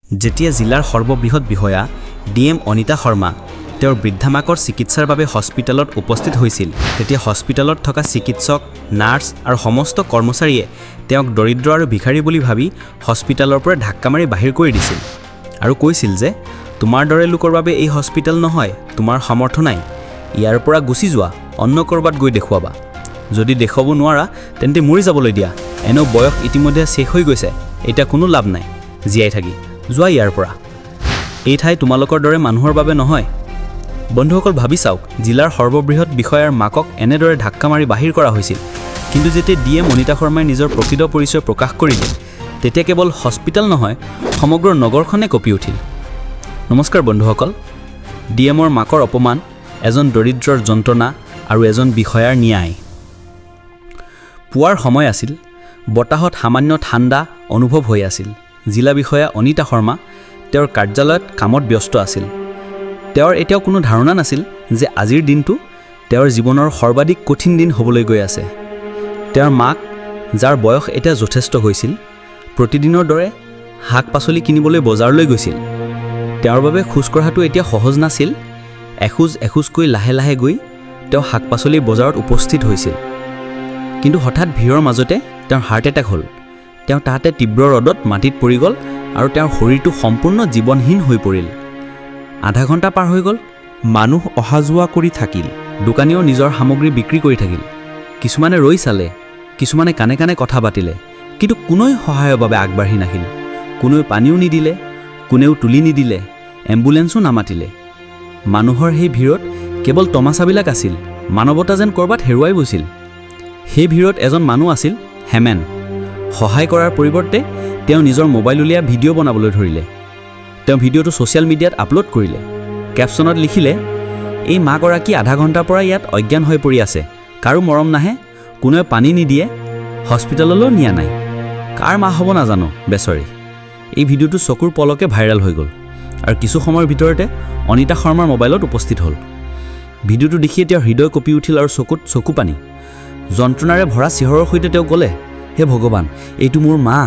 যেতিয়া জিলাৰ সৰ্ববৃহৎ বিষয়া DM অনিতা শৰ্মা তেওঁৰ বৃদ্ধা মাকৰ চিকিৎসাৰ বাবে হস্পিটেলত উপস্থিত হৈছিল, তেতিয়া হস্পিটেলত থকা চিকিৎসক, নাৰ্ছ আৰু সমস্ত কৰ্মচাৰীয়ে তেওঁক দৰিদ্ৰ আৰু ভিখাৰী বুলি ভাবি হস্পিটেলৰ পৰা ধাক্কা মাৰি বাহিৰ কৰি দিছিল আৰু কৈছিল যে তোমাৰ দৰে লোকৰ বাবে এই হস্পিটেল নহয়, তোমাৰ সামৰ্থ নাই, ইয়াৰ পৰা গুচি যোৱা, অন্য ক'ৰবাত গৈ দেখুৱাবা, যদি দেখুৱাব নোৱাৰা তেন্তে মৰি যাবলৈ দিয়া, এনেও বয়স ইতিমধ্যে শেষ হৈ গৈছে, এতিয়া কোনো লাভ নাই, জীয়াই থাকি যোৱা ইয়াৰ পৰা, এই ঠাই তোমালোকৰ দৰে মানুহৰ বাবে নহয়। বন্ধুসকল, ভাবি চাওক, জিলাৰ সৰ্ববৃহৎ বিষয়াৰ মাকক এনেদৰে ধাক্কা মাৰি বাহিৰ কৰা হৈছিল, কিন্তু যেতিয়া DM অনিতা শৰ্মাই নিজৰ প্ৰকৃত পৰিচয় প্ৰকাশ কৰিলে তেতিয়া কেৱল হস্পিটেল নহয়, সমগ্ৰ নগৰখনে কঁপি উঠিল। নমস্কাৰ বন্ধুসকল, DMৰ মাকৰ অপমান, এজন দৰিদ্ৰৰ যন্ত্ৰণা আৰু এজন বিষয়াৰ ন্যায়। পুৱাৰ সময় আছিল, বতাহত সামান্য ঠাণ্ডা অনুভৱ হৈ আছিল। জিলা বিষয়া অনিতা শৰ্মা তেওঁৰ কাৰ্যালয়ত কামত ব্যস্ত আছিল। তেওঁৰ এতিয়াও কোনো ধাৰণা নাছিল যে আজিৰ দিনটো তেওঁৰ জীৱনৰ সৰ্বাধিক কঠিন দিন হ'বলৈ গৈ আছে। তেওঁৰ মাক, যাৰ বয়স এতিয়া যথেষ্ট হৈছিল, প্ৰতিদিনৰ দৰে শাক পাচলি কিনিবলৈ বজাৰলৈ গৈছিল। তেওঁৰ বাবে খোজ কঢ়াটো এতিয়া সহজ নাছিল। এখোজ এখোজকৈ লাহে লাহে গৈ তেওঁ শাক পাচলিৰ বজাৰত উপস্থিত হৈছিল। কিন্তু হঠাৎ ভিৰৰ মাজতে তেওঁৰ হাৰ্ট এটেক হ'ল। তেওঁ তাতে তীব্ৰ ৰ'দত মাটিত পৰি গ'ল আৰু তেওঁৰ শৰীৰটো সম্পূৰ্ণ জীৱনহীন হৈ পৰিল। আধা ঘণ্টা পাৰ হৈ গ'ল, মানুহ অহা যোৱা কৰি থাকিল, দোকানীয়েও নিজৰ সামগ্ৰী বিক্ৰী কৰি থাকিল। কিছুমানে ৰৈ চালে, কিছুমানে কাণে কাণে কথা পাতিলে, কিন্তু কোনোৱে সহায়ৰ বাবে আগবাঢ়ি নাহিল। কোনোৱে পানীও নিদিলে, কোনেও তুলি নিদিলে, এম্বুলেঞ্চো নামাতিলে। মানুহৰ সেই ভিৰত কেৱল তমাচাবিলাক আছিল, মানৱতা যেন ক'ৰবাত হেৰুৱাই গৈছিল। সেই ভিৰত এজন মানুহ আছিল, হেমেন। সহায় কৰাৰ পৰিৱৰ্তে তেওঁ নিজৰ মোবাইল উলিয়াই ভিডিঅ' বনাবলৈ ধৰিলে। তেওঁ ভিডিঅ'টো ছ'চিয়েল মিডিয়াত আপলোড কৰিলে। কেপশ্যনত লিখিলে, এই মাগৰাকী আধা ঘণ্টাৰ পৰা ইয়াত অজ্ঞান হৈ পৰি আছে, কাৰো মৰম নাহে, কোনোৱে পানী নিদিয়ে, হস্পিটেললৈও নিয়া নাই, কাৰ মা হ'ব নাজানো, বেচৰি। এই ভিডিঅ'টো চকুৰ পলকে ভাইৰেল হৈ গ'ল আৰু কিছু সময়ৰ ভিতৰতে অনিতা শৰ্মাৰ মোবাইলত উপস্থিত হ'ল। ভিডিঅ'টো দেখিয়ে তেওঁৰ হৃদয় কঁপি উঠিল আৰু চকুত চকু পানী। যন্ত্ৰণাৰে ভৰা চিঞৰৰ সৈতে তেওঁ ক'লে, হে ভগৱান, এইটো মোৰ মা।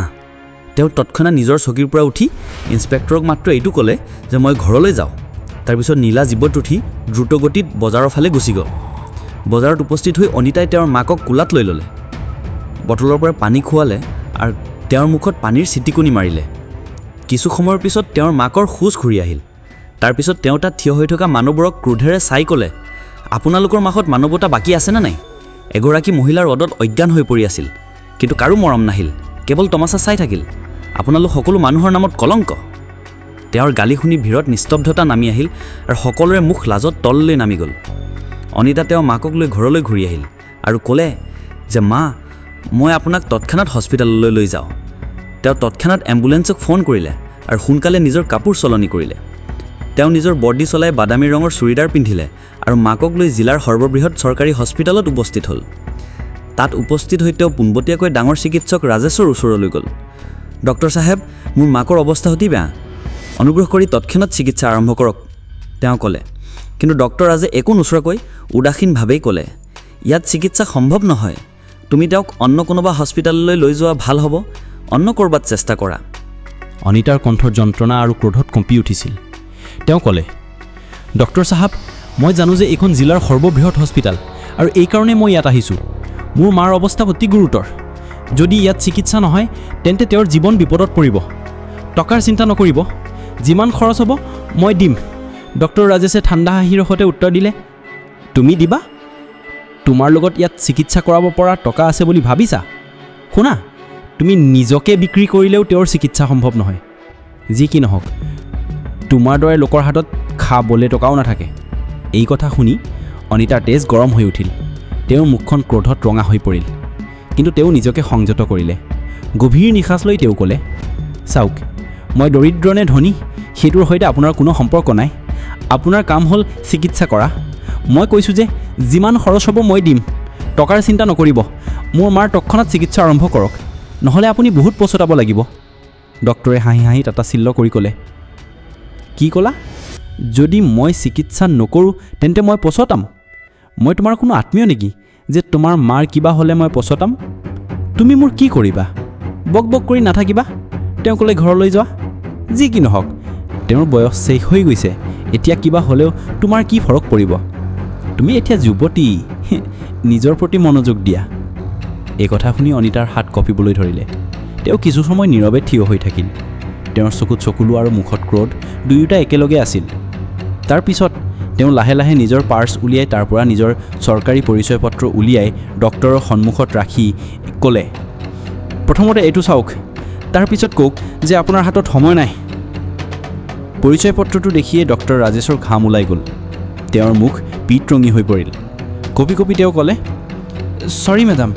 তেওঁ তৎক্ষণাত নিজৰ চকীৰ পৰা উঠি ইন্সপেক্টৰক মাত্ৰ এইটো ক'লে যে মই ঘৰলৈ যাওঁ। তাৰপিছত নীলা জীৱত উঠি দ্ৰুতগতিত বজাৰৰ ফালে গুচি গ'ল। বজাৰত উপস্থিত হৈ অনিতাই তেওঁৰ মাকক কোলাত লৈ ল'লে, বটলৰ পৰা পানী খুৱালে আৰু তেওঁৰ মুখত পানীৰ ছিটিকনি মাৰিলে। কিছু সময়ৰ পিছত তেওঁৰ মাকৰ হুঁচ ঘূৰি আহিল। তাৰপিছত তেওঁ তাত থিয় হৈ থকা মানুহবোৰক ক্ৰোধেৰে চাই ক'লে, আপোনালোকৰ মাজত মানৱতা বাকী আছেনে নাই? এগৰাকী মহিলাৰ ৰদত অজ্ঞান হৈ পৰি আছিল, কিন্তু কাৰো মৰম নাহিল, কেৱল তমাচা চাই থাকিল। আপোনালোক সকলো মানুহৰ নামত কলংক। তেওঁৰ গালি শুনি ভিৰত নিস্তব্ধতা নামি আহিল আৰু সকলোৰে মুখ লাজত তললৈ নামি গ'ল। অনিতা তেওঁৰ মাকক লৈ ঘৰলৈ ঘূৰি আহিল আৰু ক'লে যে মা, মই আপোনাক তৎক্ষণাত হস্পিটেললৈ লৈ যাওঁ। তেওঁ তৎক্ষণাত এম্বুলেঞ্চক ফোন কৰিলে আৰু সোনকালে নিজৰ কাপোৰ সলনি কৰিলে। তেওঁ নিজৰ বৰ্ডি চলাই বাদামী ৰঙৰ চুৰিদাৰ পিন্ধিলে আৰু মাকক লৈ জিলাৰ সৰ্ববৃহৎ চৰকাৰী হস্পিটেলত উপস্থিত হ'ল। তাত উপস্থিত হৈ তেওঁ পোনপটীয়াকৈ ডাঙৰ চিকিৎসক ৰাজেশৰ ওচৰলৈ গ'ল। ডক্টৰ চাহেব, মোৰ মাকৰ অৱস্থা অতি বেয়া, অনুগ্ৰহ কৰি তৎক্ষণাত চিকিৎসা আৰম্ভ কৰক, তেওঁ ক'লে। কিন্তু ডক্টৰ ৰাজে একো নোচোৱাকৈ উদাসীনভাৱেই ক'লে, ইয়াত চিকিৎসা সম্ভৱ নহয়, তুমি তেওঁক অন্য কোনোবা হস্পিটেললৈ লৈ যোৱা ভাল হ'ব, অন্য ক'ৰবাত চেষ্টা কৰা। অনিতাৰ কণ্ঠৰ যন্ত্ৰণা আৰু ক্ৰোধত কঁপি উঠিছিল। তেওঁ ক'লে, ডক্টৰ চাহাব, মই জানো যে এইখন জিলাৰ সৰ্ববৃহৎ হস্পিটেল আৰু এইকাৰণে মই ইয়াত আহিছোঁ। মোৰ মাৰ অৱস্থা অতি গুৰুতৰ। যদি ইয়াত চিকিৎসা নহয় তেন্তে তেওঁৰ জীৱন বিপদত পৰিব। টকাৰ চিন্তা নকৰিব, যিমান খৰচ হ'ব মই দিম। ডক্টৰ ৰাজেশে ঠাণ্ডা হাঁহিৰ সৈতে উত্তৰ দিলে, তুমি দিবা? তোমাৰ লগত ইয়াত চিকিৎসা কৰাব পৰা টকা আছে বুলি ভাবিছা? শুনা, তুমি নিজকে বিক্ৰী কৰিলেও তেওঁৰ চিকিৎসা সম্ভৱ নহয়। যি কি নহওক, তোমাৰ দৰে লোকৰ হাতত খাবলৈ টকাও নাথাকে। এই কথা শুনি অনিতাৰ তেজ গৰম হৈ উঠিল। তেওঁৰ মুখখন ক্ৰোধত ৰঙা হৈ পৰিল, কিন্তু তেওঁ নিজকে সংযত কৰিলে। গভীৰ নিশ্বাস লৈ তেওঁ ক'লে, চাওক, মই দৰিদ্ৰ নে ধনী সেইটোৰ সৈতে আপোনাৰ কোনো সম্পৰ্ক নাই। আপোনাৰ কাম হ'ল চিকিৎসা কৰা। মই কৈছোঁ যে যিমান খৰচ হ'ব মই দিম, টকাৰ চিন্তা নকৰিব। মোৰ মাৰ তৎক্ষণাত চিকিৎসা আৰম্ভ কৰক, নহ'লে আপুনি বহুত পছতাব লাগিব। ডক্টৰে হাঁহি হাঁহি তাতাচিল্য কৰি ক'লে, কি ক'লা? যদি মই চিকিৎসা নকৰোঁ তেন্তে মই পছতাম? মই তোমাৰ কোনো আত্মীয় নেকি যে তোমাৰ মাৰ কিবা হ'লে মই পছতাম? তুমি মোৰ কি কৰিবা? বক বক কৰি নাথাকিবা, তেওঁ ক'লে ঘৰলৈ যোৱা, যি কি নহওক তেওঁৰ বয়স শেষ হৈ গৈছে, এতিয়া কিবা হ'লেও তোমাৰ কি ফৰক পৰিব? তুমি এতিয়া যুৱতী, নিজৰ প্ৰতি মনোযোগ দিয়া। এই কথা শুনি অনিতাৰ হাত কঁপিবলৈ ধৰিলে। তেওঁ কিছু সময় নীৰৱে থিয় হৈ থাকিল। তেওঁৰ চকুত চকুলো আৰু মুখত ক্ৰোধ দুয়োটা একেলগে আছিল। তাৰ পিছত তেওঁ লাহে লাহে নিজৰ পাৰ্চ উলিয়াই তাৰ পৰা নিজৰ চৰকাৰী পৰিচয় পত্ৰ উলিয়াই ডক্টৰৰ সন্মুখত ৰাখি ক'লে, প্ৰথমতে এইটো চাওক, তাৰপিছত কওক যে আপোনাৰ হাতত সময় নাই। পৰিচয় পত্ৰটো দেখিয়ে ডক্টৰ ৰাজেশৰ ঘাম ওলাই গ'ল। তেওঁৰ মুখ পিত ৰঙি হৈ পৰিল। কঁপি কঁপি তেওঁ ক'লে, চৰি মেডাম,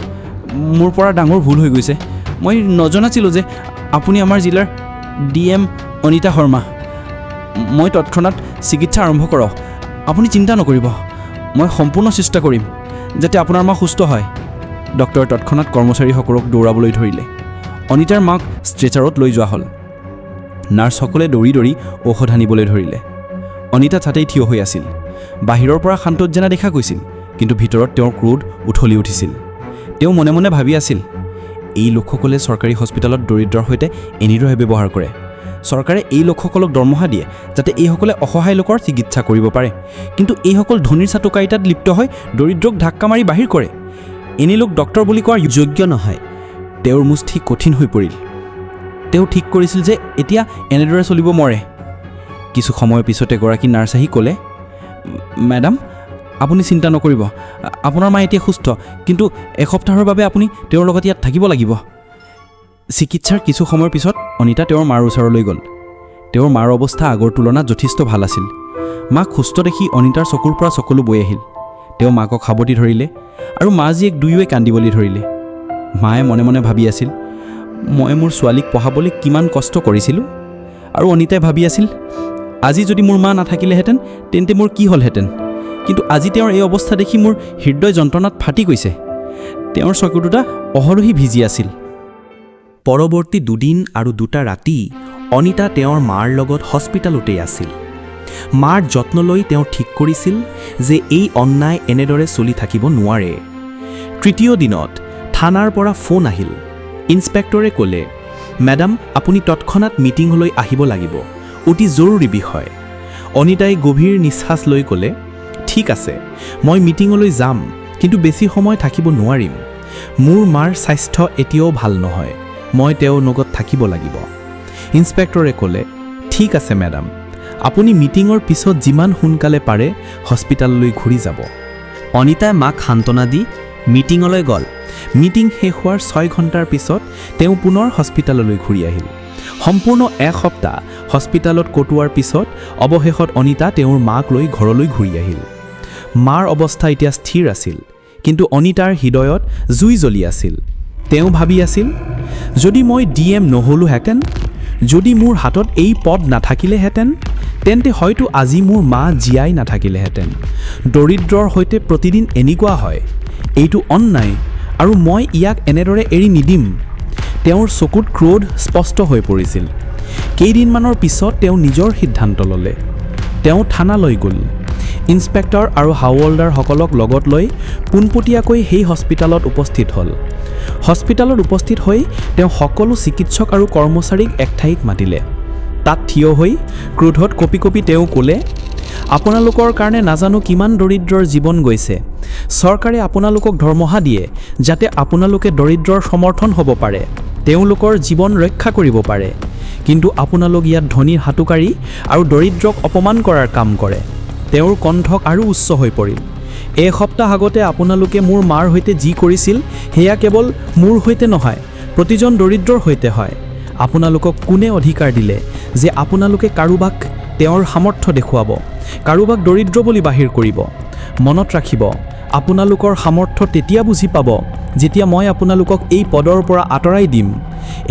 মোৰ পৰা ডাঙৰ ভুল হৈ গৈছে। মই নজনাছিলোঁ যে আপুনি আমাৰ জিলাৰ DM অনিতা শৰ্মা। মই তৎক্ষণাত চিকিৎসা আৰম্ভ কৰক। আপুনি চিন্তা নকৰিব, মই সম্পূৰ্ণ চেষ্টা কৰিম যাতে আপোনাৰ মা সুস্থ হয়। ডক্টৰে তৎক্ষণাত কৰ্মচাৰীসকলক দৌৰাবলৈ ধৰিলে। অনিতাৰ মাক ষ্ট্ৰেচাৰত লৈ যোৱা হ'ল। নাৰ্ছসকলে দৌৰি দৌৰি ঔষধ আনিবলৈ ধৰিলে। অনিতা তাতেই থিয় হৈ আছিল। বাহিৰৰ পৰা শান্তত যেনা দেখা গৈছিল, কিন্তু ভিতৰত তেওঁৰ ক্ৰোধ উঠলি উঠিছিল। তেওঁ মনে মনে ভাবি আছিল, এই লোকসকলে চৰকাৰী হস্পিটেলত দৰিদ্ৰৰ সৈতে এনেদৰে ব্যৱহাৰ কৰে। চৰকাৰে এই লোকসকলক দৰমহা দিয়ে যাতে এইসকলে অসহায় লোকৰ চিকিৎসা কৰিব পাৰে, কিন্তু এইসকল ধনীৰ চাটুকাৰিতাত লিপ্ত হৈ দৰিদ্ৰক ধাক্কা মাৰি বাহিৰ কৰে। এনে লোক ডক্টৰ বুলি কোৱাৰ যোগ্য নহয়। তেওঁৰ মুষ্টি কঠিন হৈ পৰিল। তেওঁ ঠিক কৰিছিল যে এতিয়া এনেদৰে চলিব মৰে। কিছু সময়ৰ পিছতে এগৰাকী নাৰ্ছ আহি ক'লে, মেডাম, আপুনি চিন্তা নকৰিব, আপোনাৰ মা এতিয়া সুস্থ, কিন্তু এসপ্তাহৰ বাবে আপুনি তেওঁৰ লগত ইয়াত থাকিব লাগিব। চিকিৎসাৰ কিছু সময়ৰ পিছত অনিতা তেওঁৰ মাৰ ওচৰলৈ গ'ল। তেওঁৰ মাৰ অৱস্থা আগৰ তুলনাত যথেষ্ট ভাল আছিল। মাক সুস্থ দেখি অনিতাৰ চকুৰ পৰা চকুলো বৈ আহিল। তেওঁ মাকক সাৱটি ধৰিলে আৰু মা জীয়েক দুয়োৱে কান্দিবলৈ ধৰিলে। মায়ে মনে মনে ভাবি আছিল, মই মোৰ ছোৱালীক পঢ়াবলৈ কিমান কষ্ট কৰিছিলোঁ। আৰু অনিতাই ভাবি আছিল, আজি যদি মোৰ মা নাথাকিলেহেঁতেন তেন্তে মোৰ কি হ'লহেঁতেন। কিন্তু আজি তেওঁৰ এই অৱস্থা দেখি মোৰ হৃদয় যন্ত্ৰণাত ফাটি গৈছে। তেওঁৰ চকু দুটা অহৰহি ভিজি আছিল। পৰৱৰ্তী 2 দিন আৰু 2টা ৰাতি অনিতা তেওঁৰ মাৰ লগত হস্পিটেলতেই আছিল। মাৰ যত্ন লৈ তেওঁ ঠিক কৰিছিল যে এই অন্যায় এনেদৰে চলি থাকিব নোৱাৰে। 3য় দিনত থানাৰ পৰা ফোন আহিল। ইন্সপেক্টৰে ক'লে, মেডাম, আপুনি তৎক্ষণাত মিটিঙলৈ আহিব লাগিব, অতি জৰুৰী বিষয়। অনিতাই গভীৰ নিশ্বাস লৈ ক'লে, ঠিক আছে, মই মিটিঙলৈ যাম, কিন্তু বেছি সময় থাকিব নোৱাৰিম। মোৰ মাৰ স্বাস্থ্য এতিয়াও ভাল নহয়, মই তেওঁৰ লগত থাকিব লাগিব। ইন্সপেক্টৰে ক'লে, ঠিক আছে মেডাম, আপুনি মিটিঙৰ পিছত যিমান সোনকালে পাৰে হস্পিটেললৈ ঘূৰি যাব। অনিতাই মাক সান্তনা দি মিটিঙলৈ গ'ল। মিটিং শেষ হোৱাৰ 6 ঘণ্টাৰ পিছত তেওঁ পুনৰ হস্পিটেললৈ ঘূৰি আহিল। সম্পূৰ্ণ এসপ্তাহ হস্পিটেলত কটোৱাৰ পিছত অৱশেষত অনিতা তেওঁৰ মাক লৈ ঘৰলৈ ঘূৰি আহিল। মাৰ অৱস্থা এতিয়া স্থিৰ আছিল, কিন্তু অনিতাৰ হৃদয়ত জুই জ্বলি আছিল। তেওঁ ভাবি আছিল, যদি মই DM নহ'লোহেঁতেন, যদি মোৰ হাতত এই পদ নাথাকিলেহেঁতেন, তেন্তে হয়তো আজি মোৰ মা জীয়াই নাথাকিলেহেঁতেন। দৰিদ্ৰৰ সৈতে প্ৰতিদিন এনেকুৱা হয়, এইটো অন্যায় আৰু মই ইয়াক এনেদৰে এৰি নিদিম। তেওঁৰ চকুত ক্ৰোধ স্পষ্ট হৈ পৰিছিল। কেইদিনমানৰ পিছত তেওঁ নিজৰ সিদ্ধান্ত ল'লে। তেওঁ থানালৈ গ'ল। ইন্সপেক্টৰ আৰু হাউলদাৰসকলক লগত লৈ পোনপটীয়াকৈ সেই হস্পিটেলত উপস্থিত হ'ল। হস্পিটেলত উপস্থিত হৈ তেওঁ সকলো চিকিৎসক আৰু কৰ্মচাৰীক এক ঠাইত মাতিলে। তাত থিয় হৈ ক্ৰোধত কঁপি কঁপি তেওঁ ক'লে, আপোনালোকৰ কাৰণে নাজানো কিমান দৰিদ্ৰৰ জীৱন গৈছে। চৰকাৰে আপোনালোকক দৰমহা দিয়ে যাতে আপোনালোকে দৰিদ্ৰৰ সমৰ্থন হ'ব পাৰে, তেওঁলোকৰ জীৱন ৰক্ষা কৰিব পাৰে, কিন্তু আপোনালোক ইয়াত ধনীৰ হাতুকাৰী আৰু দৰিদ্ৰক অপমান কৰাৰ কাম কৰে। তেওঁৰ কণ্ঠ আৰু উচ্চ হৈ পৰিল। এসপ্তাহ আগতে আপোনালোকে মোৰ মাৰ সৈতে যি কৰিছিল সেয়া কেৱল মোৰ সৈতে নহয়, প্ৰতিজন দৰিদ্ৰৰ সৈতে হয়। আপোনালোকক কোনে অধিকাৰ দিলে যে আপোনালোকে কাৰোবাক তেওঁৰ সামৰ্থ্য দেখুৱাব, কাৰোবাক দৰিদ্ৰ বুলি বাহিৰ কৰিব? মনত ৰাখিব, আপোনালোকৰ সামৰ্থ্য তেতিয়া বুজি পাব যেতিয়া মই আপোনালোকক এই পদৰ পৰা আঁতৰাই দিম।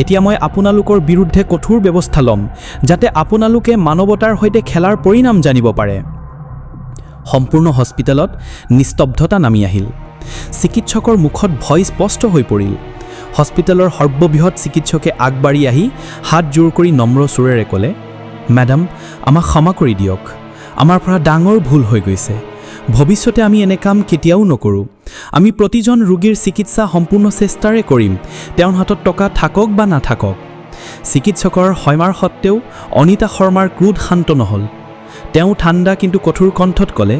এতিয়া মই আপোনালোকৰ বিৰুদ্ধে কঠোৰ ব্যৱস্থা ল'ম যাতে আপোনালোকে মানৱতাৰ সৈতে খেলাৰ পৰিণাম জানিব পাৰে। সম্পূৰ্ণ হস্পিটেলত নিস্তব্ধতা নামি আহিল। চিকিৎসকৰ মুখত ভয় স্পষ্ট হৈ পৰিল। হস্পিটেলৰ সৰ্ববৃহৎ চিকিৎসকে আগবাঢ়ি আহি হাত জোৰ কৰি নম্ৰ সুৰেৰে ক'লে, মেডাম, আমাক ক্ষমা কৰি দিয়ক, আমাৰ পৰা ডাঙৰ ভুল হৈ গৈছে। ভৱিষ্যতে আমি এনে কাম কেতিয়াও নকৰোঁ। আমি প্ৰতিজন ৰোগীৰ চিকিৎসা সম্পূৰ্ণ চেষ্টাৰে কৰিম, তেওঁৰ হাতত টকা থাকক বা নাথাকক। চিকিৎসকৰ সৈমাৰ সত্ত্বেও অনিতা শৰ্মাৰ ক্ৰোধ শান্ত নহ'ল। তেওঁ ঠাণ্ডা কিন্তু কঠোৰ কণ্ঠত ক'লে,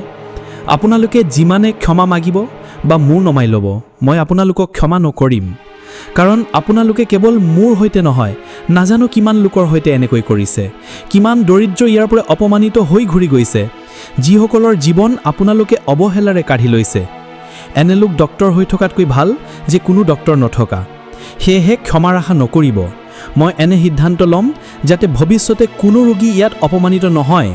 আপোনালোকে যিমানে ক্ষমা মাগিব বা মূৰ নমাই ল'ব, মই আপোনালোকক ক্ষমা নকৰিম। কাৰণ আপোনালোকে কেৱল মোৰ সৈতে নহয়, নাজানো কিমান লোকৰ সৈতে এনেকৈ কৰিছে, কিমান দৰিদ্ৰ ইয়াৰ পৰা অপমানিত হৈ ঘূৰি গৈছে, যিসকলৰ জীৱন আপোনালোকে অৱহেলাৰে কাঢ়ি লৈছে। এনে লোক ডক্তৰ হৈ থকাতকৈ ভাল যে কোনো ডক্তৰ নথকা। সেয়েহে ক্ষমাৰ আশা নকৰিব। মই এনে সিদ্ধান্ত ল'ম যাতে ভৱিষ্যতে কোনো ৰোগী ইয়াত অপমানিত নহয়।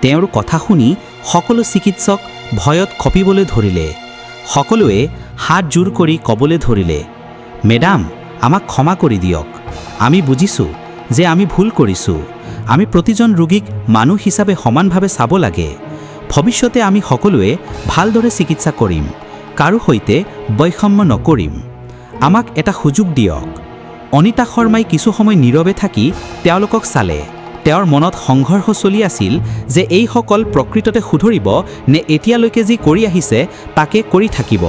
তেওঁৰ কথা শুনি সকলো চিকিৎসক ভয়ত কঁপিবলৈ ধৰিলে। সকলোৱে হাত জোৰ কৰি ক'বলৈ ধৰিলে, মেডাম, আমাক ক্ষমা কৰি দিয়ক। আমি বুজিছোঁ যে আমি ভুল কৰিছোঁ। আমি প্ৰতিজন ৰোগীক মানুহ হিচাপে সমানভাৱে চাব লাগে। ভৱিষ্যতে আমি সকলোৱে ভালদৰে চিকিৎসা কৰিম, কাৰো সৈতে বৈষম্য নকৰিম। আমাক এটা সুযোগ দিয়ক। অনিতা শৰ্মাই কিছু সময় নীৰৱে থাকি তেওঁলোকক চালে। তেওঁৰ মনত সংঘৰ্ষ চলি আছিল যে এইসকল প্ৰকৃততে শুধৰিব নে এতিয়ালৈকে যি কৰি আহিছে তাকে কৰি থাকিব।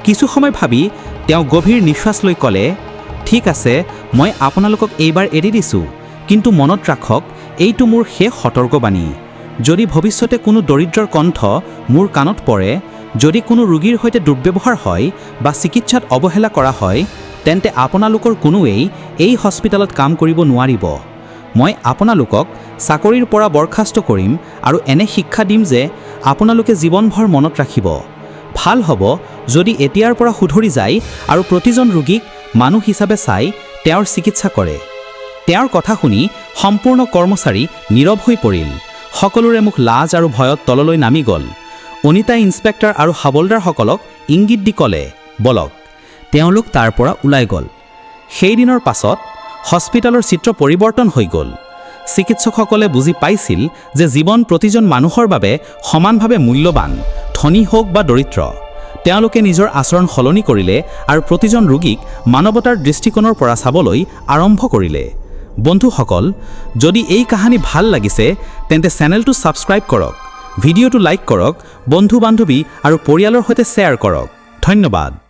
কিছু সময় ভাবি তেওঁ গভীৰ নিশ্বাস লৈ ক'লে, ঠিক আছে, মই আপোনালোকক এইবাৰ এৰি দিছোঁ, কিন্তু মনত ৰাখক, এইটো মোৰ শেষ সতৰ্কবাণী। যদি ভৱিষ্যতে কোনো দৰিদ্ৰৰ কণ্ঠ মোৰ কাণত পৰে, যদি কোনো ৰোগীৰ সৈতে দুৰ্ব্যৱহাৰ হয় বা চিকিৎসাত অৱহেলা কৰা হয়, তেন্তে আপোনালোকৰ কোনোৱেই এই হস্পিটেলত কাম কৰিব নোৱাৰিব। মই আপোনালোকক চাকৰিৰ পৰা বৰখাস্ত কৰিম আৰু এনে শিক্ষা দিম যে আপোনালোকে জীৱনভৰ মনত ৰাখিব। ভাল হ'ব যদি এতিয়াৰ পৰা শুধৰি যায় আৰু প্ৰতিজন ৰোগীক মানুহ হিচাপে চাই তেওঁৰ চিকিৎসা কৰে। তেওঁৰ কথা শুনি সম্পূৰ্ণ কৰ্মচাৰী নীৰৱ হৈ পৰিল। সকলোৰে মুখ লাজ আৰু ভয়ত তললৈ নামি গ'ল। অনিতাই ইন্সপেক্টৰ আৰু হাবলদাৰসকলক ইংগিত দি ক'লে, বলক। তেওঁলোক তাৰ পৰা ওলাই গ'ল। সেইদিনৰ পাছত হস্পিটেলৰ চিত্ৰ পৰিৱৰ্তন হৈ গ'ল। চিকিৎসকসকলে বুজি পাইছিল যে জীৱন প্ৰতিজন মানুহৰ বাবে সমানভাৱে মূল্যৱান, ধনী হওক বা দৰিদ্ৰ। তেওঁলোকে নিজৰ আচৰণ সলনি কৰিলে আৰু প্ৰতিজন ৰোগীক মানৱতাৰ দৃষ্টিকোণৰ পৰা চাবলৈ আৰম্ভ কৰিলে। বন্ধুসকল, যদি এই কাহিনী ভাল লাগিছে তেন্তে চেনেলটো ছাবস্ক্ৰাইব কৰক, ভিডিঅ'টো লাইক কৰক, বন্ধু-বান্ধৱী আৰু পৰিয়ালৰ সৈতে শ্বেয়াৰ কৰক। ধন্যবাদ।